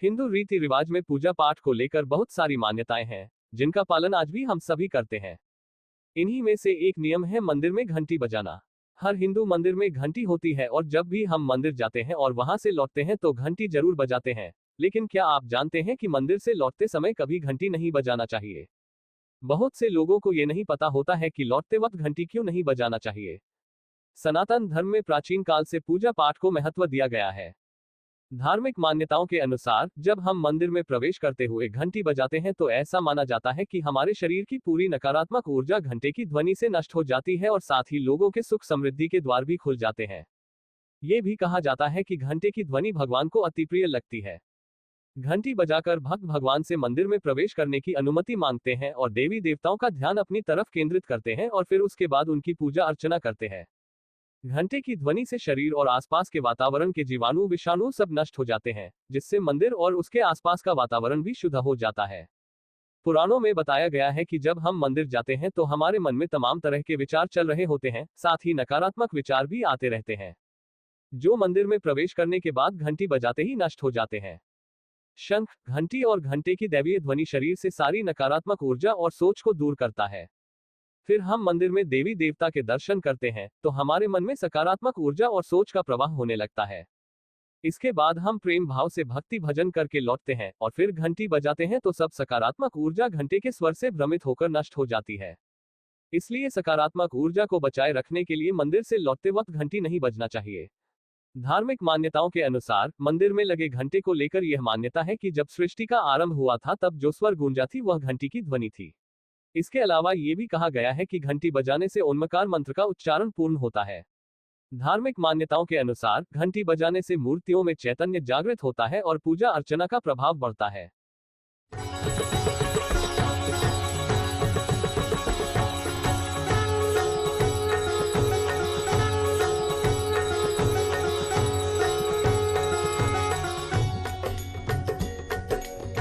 हिंदू रीति रिवाज में पूजा पाठ को लेकर बहुत सारी मान्यताएं हैं, जिनका पालन आज भी हम सभी करते हैं। इन्हीं में से एक नियम है मंदिर में घंटी बजाना। हर हिंदू मंदिर में घंटी होती है और जब भी हम मंदिर जाते हैं और वहां से लौटते हैं तो घंटी जरूर बजाते हैं। लेकिन क्या आप जानते हैं कि मंदिर से लौटते समय कभी घंटी नहीं बजाना चाहिए? बहुत से लोगों को ये नहीं पता होता है कि लौटते वक्त घंटी क्यों नहीं बजाना चाहिए। सनातन धर्म में प्राचीन काल से पूजा पाठ को महत्व दिया गया है। धार्मिक मान्यताओं के अनुसार जब हम मंदिर में प्रवेश करते हुए घंटी बजाते हैं तो ऐसा माना जाता है कि हमारे शरीर की पूरी नकारात्मक ऊर्जा घंटे की ध्वनि से नष्ट हो जाती है और साथ ही लोगों के सुख समृद्धि के द्वार भी खुल जाते हैं। ये भी कहा जाता है कि घंटे की ध्वनि भगवान को अति प्रिय लगती है। घंटी बजाकर भक्त भगवान से मंदिर में प्रवेश करने की अनुमति मांगते हैं और देवी देवताओं का ध्यान अपनी तरफ केंद्रित करते हैं और फिर उसके बाद उनकी पूजा अर्चना करते हैं। घंटे की ध्वनि से शरीर और आसपास के वातावरण के जीवाणु विषाणु सब नष्ट हो जाते हैं, जिससे मंदिर और उसके आसपास का वातावरण भी शुद्ध हो जाता है। पुराणों में बताया गया है कि जब हम मंदिर जाते हैं तो हमारे मन में तमाम तरह के विचार चल रहे होते हैं, साथ ही नकारात्मक विचार भी आते रहते हैं, जो मंदिर में प्रवेश करने के बाद घंटी बजाते ही नष्ट हो जाते हैं। शंख, घंटी और घंटे की दैवीय ध्वनि शरीर से सारी नकारात्मक ऊर्जा और सोच को दूर करता है। फिर हम मंदिर में देवी देवता के दर्शन करते हैं तो हमारे मन में सकारात्मक ऊर्जा और सोच का प्रवाह होने लगता है। इसके बाद हम प्रेम भाव से भक्ति भजन करके लौटते हैं और फिर घंटी बजाते हैं तो सब सकारात्मक ऊर्जा घंटे के स्वर से भ्रमित होकर नष्ट हो जाती है। इसलिए सकारात्मक ऊर्जा को बचाए रखने के लिए मंदिर से लौटते वक्त घंटी नहीं बजना चाहिए। धार्मिक मान्यताओं के अनुसार मंदिर में लगे घंटे को लेकर यह मान्यता है कि जब सृष्टि का आरंभ हुआ था तब जो स्वर गूंजा थी वह घंटी की ध्वनि थी। इसके अलावा ये भी कहा गया है कि घंटी बजाने से ओंकार मंत्र का उच्चारण पूर्ण होता है। धार्मिक मान्यताओं के अनुसार घंटी बजाने से मूर्तियों में चैतन्य जागृत होता है और पूजा अर्चना का प्रभाव बढ़ता है।